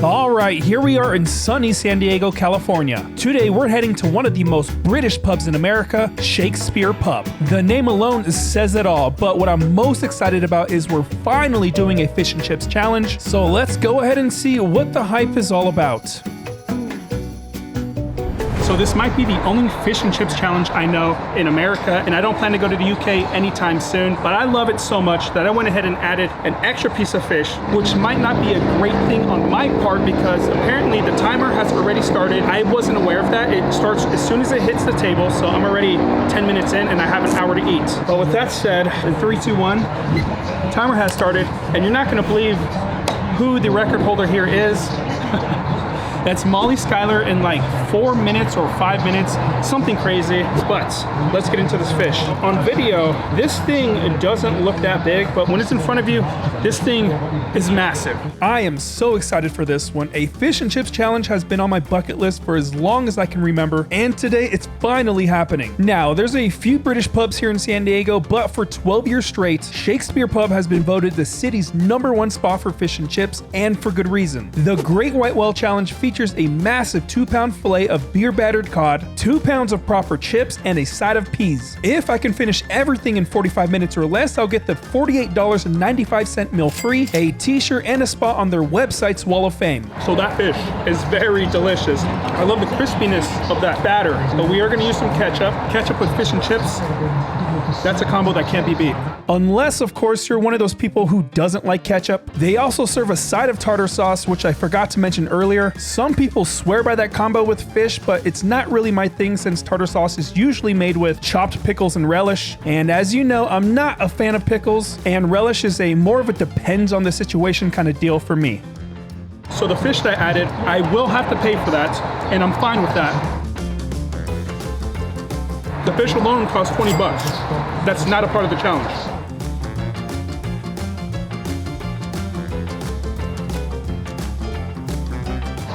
All right, here we are in sunny San Diego, California. Today we're heading to one of the most British pubs in America, Shakespeare Pub. The name alone says it all, but what I'm most excited about is we're finally doing a fish and chips challenge. So let's go ahead and see what the hype is all about. So this might be the only fish and chips challenge I know in America, and I don't plan to go to the UK anytime soon, but I love it so much that I went ahead and added an extra piece of fish, which might not be a great thing on my part because apparently the timer has already started. I wasn't aware of that. It starts as soon as it hits the table, so I'm already 10 minutes in and I have an hour to eat. But with that said, in 3, 2, 1, the timer has started, and you're not gonna believe who the record holder here is. That's Molly Schuyler in like 4 minutes or 5 minutes, something crazy. But let's get into this fish. On video, this thing doesn't look that big, but when it's in front of you, this thing is massive. I am so excited for this one. A fish and chips challenge has been on my bucket list for as long as I can remember, and today it's finally happening. Now, there's a few British pubs here in San Diego, but for 12 years straight, Shakespeare Pub has been voted the city's #1 spot for fish and chips, and for good reason. The Great White Whale Challenge features a massive 2-pound fillet of beer-battered cod, 2 pounds of proper chips, and a side of peas. If I can finish everything in 45 minutes or less, I'll get the $48.95 meal free, a t-shirt, and a spot on their website's Wall of Fame. So that fish is very delicious. I love the crispiness of that batter, but we are going to use some ketchup. Ketchup with fish and chips, that's a combo that can't be beat. Unless, of course, you're one of those people who doesn't like ketchup. They also serve a side of tartar sauce, which I forgot to mention earlier. Some people swear by that combo with fish, but it's not really my thing since tartar sauce is usually made with chopped pickles and relish. And as you know, I'm not a fan of pickles, and relish is a more of a depends on the situation kind of deal for me. So the fish that I added, I will have to pay for that, and I'm fine with that. The fish alone costs 20 bucks. That's not a part of the challenge.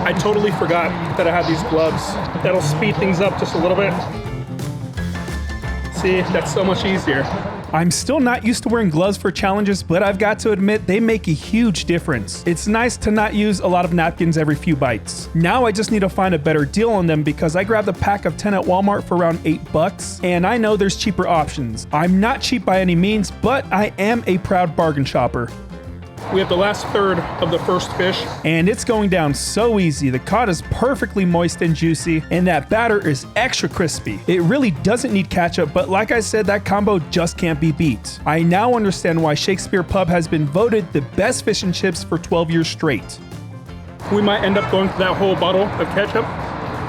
I totally forgot that I had these gloves. That'll speed things up just a little bit. See, that's so much easier. I'm still not used to wearing gloves for challenges, but I've got to admit they make a huge difference. It's nice to not use a lot of napkins every few bites. Now I just need to find a better deal on them because I grabbed a pack of 10 at Walmart for around 8 bucks, and I know there's cheaper options. I'm not cheap by any means, but I am a proud bargain shopper. We have the last third of the first fish. And it's going down so easy. The cod is perfectly moist and juicy, and that batter is extra crispy. It really doesn't need ketchup, but like I said, that combo just can't be beat. I now understand why Shakespeare Pub has been voted the best fish and chips for 12 years straight. We might end up going for that whole bottle of ketchup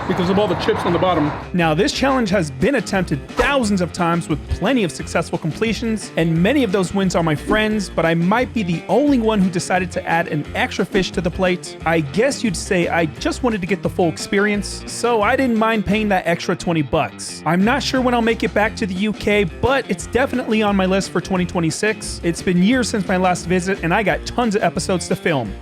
because of all the chips on the bottom. Now, this challenge has been attempted thousands of times with plenty of successful completions, and many of those wins are my friends, but I might be the only one who decided to add an extra fish to the plate. I guess you'd say I just wanted to get the full experience, so I didn't mind paying that extra 20 bucks. I'm not sure when I'll make it back to the UK, but it's definitely on my list for 2026. It's been years since my last visit, and I got tons of episodes to film.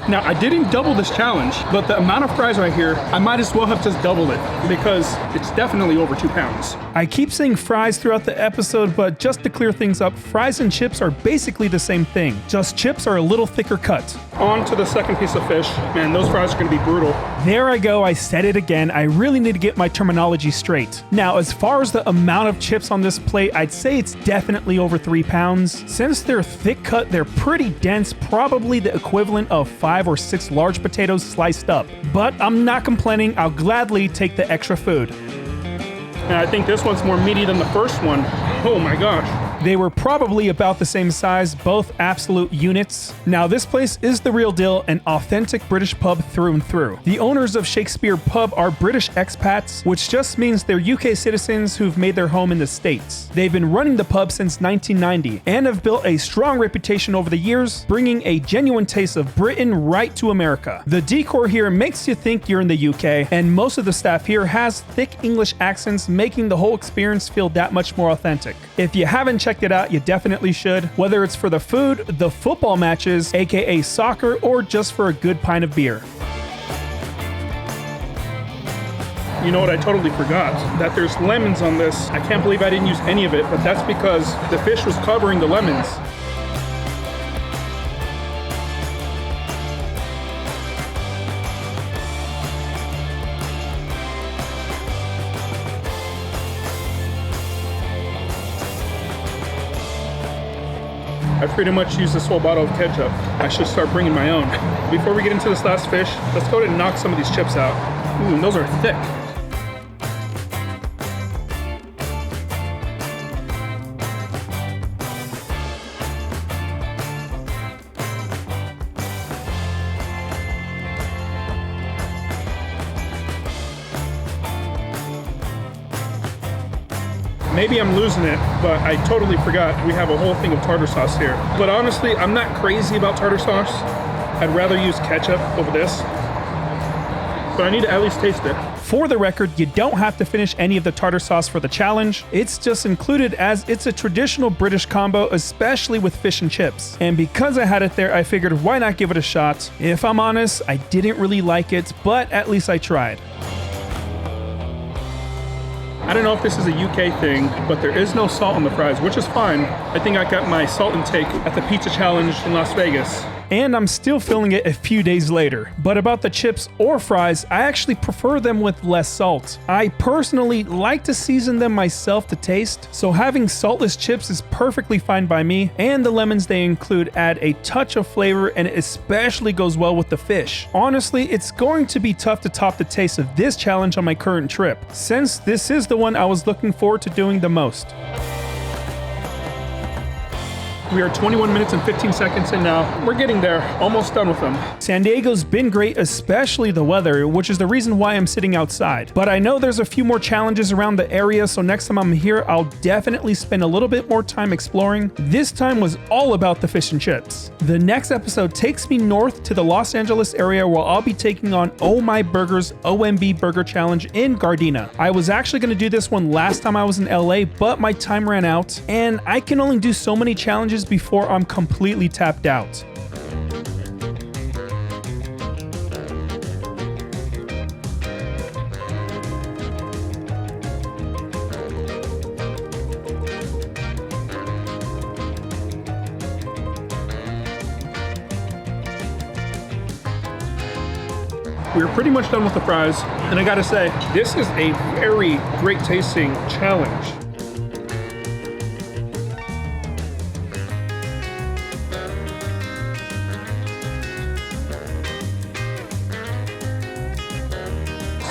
Now, I didn't double this challenge, but the amount of fries right here, I might as well have just doubled it because it's definitely over 2 pounds. I keep saying fries throughout the episode, but just to clear things up, fries and chips are basically the same thing. Just chips are a little thicker cut. On to the second piece of fish. Man, those fries are gonna be brutal. There I go, I said it again. I really need to get my terminology straight. Now, as far as the amount of chips on this plate, I'd say it's definitely over 3 pounds. Since they're thick cut, they're pretty dense, probably the equivalent of 5 or 6 large potatoes sliced up. But I'm not complaining, I'll gladly take the extra food. And I think this one's more meaty than the first one. Oh my gosh. They were probably about the same size, both absolute units. Now, this place is the real deal, an authentic British pub through and through. The owners of Shakespeare Pub are British expats, which just means they're UK citizens who've made their home in the States. They've been running the pub since 1990 and have built a strong reputation over the years, bringing a genuine taste of Britain right to America. The decor here makes you think you're in the UK, and most of the staff here has thick English accents, making the whole experience feel that much more authentic. If you haven't checked it out, you definitely should, whether it's for the food, the football matches, aka soccer, or just for a good pint of beer. You know what, I totally forgot that there's lemons on this. I can't believe I didn't use any of it, but that's because the fish was covering the lemons. I pretty much used this whole bottle of ketchup. I should start bringing my own. Before we get into this last fish, let's go ahead and knock some of these chips out. Ooh, those are thick. Maybe I'm losing it, but I totally forgot we have a whole thing of tartar sauce here. But honestly, I'm not crazy about tartar sauce. I'd rather use ketchup over this, but I need to at least taste it. For the record, you don't have to finish any of the tartar sauce for the challenge. It's just included as it's a traditional British combo, especially with fish and chips. And because I had it there, I figured why not give it a shot? If I'm honest, I didn't really like it, but at least I tried. I don't know if this is a UK thing, but there is no salt on the fries, which is fine. I think I got my salt intake at the pizza challenge in Las Vegas. And I'm still feeling it a few days later. But about the chips or fries, I actually prefer them with less salt. I personally like to season them myself to taste, so having saltless chips is perfectly fine by me, and the lemons they include add a touch of flavor and it especially goes well with the fish. Honestly, it's going to be tough to top the taste of this challenge on my current trip, since this is the one I was looking forward to doing the most. We are 21 minutes and 15 seconds in now. We're getting there, almost done with them. San Diego's been great, especially the weather, which is the reason why I'm sitting outside. But I know there's a few more challenges around the area, so next time I'm here, I'll definitely spend a little bit more time exploring. This time was all about the fish and chips. The next episode takes me north to the Los Angeles area where I'll be taking on Oh My Burger's OMB Burger Challenge in Gardena. I was actually going to do this one last time I was in LA, but my time ran out, and I can only do so many challenges before I'm completely tapped out. We're pretty much done with the fries, and I gotta say, this is a very great tasting challenge.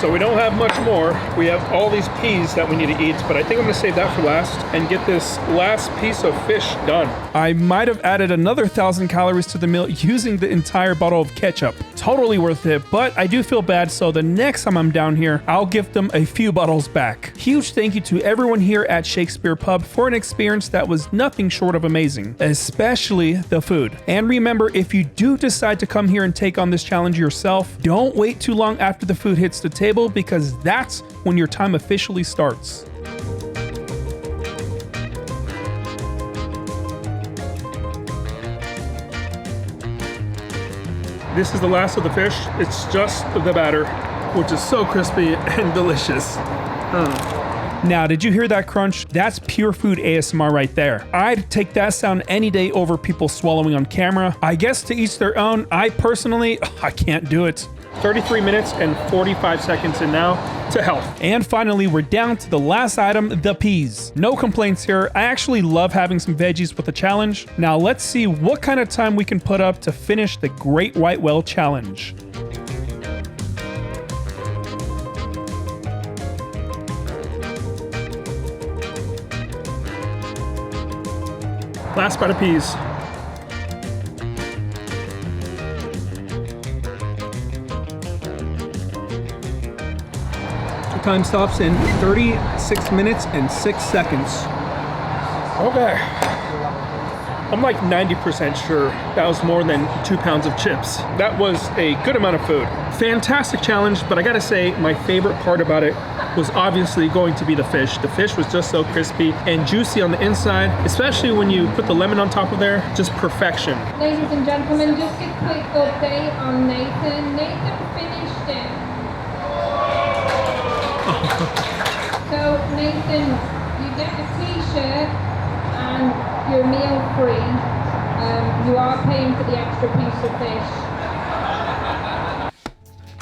So we don't have much more. We have all these peas that we need to eat, but I think I'm gonna save that for last and get this last piece of fish done. I might have added another 1,000 calories to the meal using the entire bottle of ketchup. Totally worth it, but I do feel bad, so the next time I'm down here, I'll give them a few bottles back. Huge thank you to everyone here at Shakespeare Pub for an experience that was nothing short of amazing, especially the food. And remember, if you do decide to come here and take on this challenge yourself, don't wait too long after the food hits the table, because that's when your time officially starts. This is the last of the fish. It's just the batter, which is so crispy and delicious. Now, did you hear that crunch? That's pure food ASMR right there. I'd take that sound any day over people swallowing on camera. I guess to each their own. I personally, I can't do it. 33 minutes and 45 seconds in now to health. And finally, we're down to the last item, the peas. No complaints here. I actually love having some veggies with the challenge. Now let's see what kind of time we can put up to finish the Great White Whale Challenge. Last bite of peas. Time stops in 36 minutes and 6 seconds. Okay. I'm like 90% sure that was more than 2 pounds of chips. That was a good amount of food. Fantastic challenge, but I gotta say, my favorite part about it was obviously going to be the fish. The fish was just so crispy and juicy on the inside, especially when you put the lemon on top of there, just perfection. Ladies and gentlemen, just a quick update on Nathan. Nathan finished it. So Nathan, you get a t-shirt and you're meal free. You are paying for the extra piece of fish.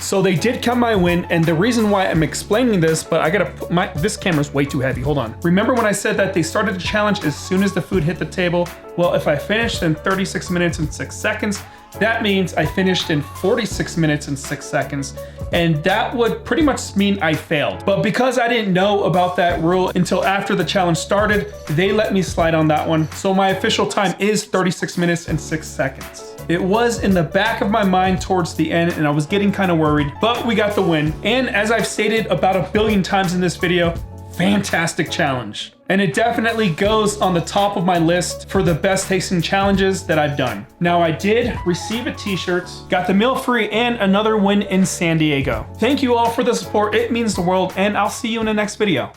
So they did count my win, and the reason why I'm explaining this, but I gotta put this camera's way too heavy, hold on. Remember when I said that they started the challenge as soon as the food hit the table? Well, if I finished in 36 minutes and 6 seconds, that means I finished in 46 minutes and 6 seconds, and that would pretty much mean I failed. But because I didn't know about that rule until after the challenge started, they let me slide on that one. So my official time is 36 minutes and 6 seconds. It was in the back of my mind towards the end, and I was getting kind of worried, but we got the win. And as I've stated about 1 billion times in this video, fantastic challenge. And it definitely goes on the top of my list for the best tasting challenges that I've done. Now, I did receive a t-shirt, got the meal free, and another win in San Diego. Thank you all for the support. It means the world, and I'll see you in the next video.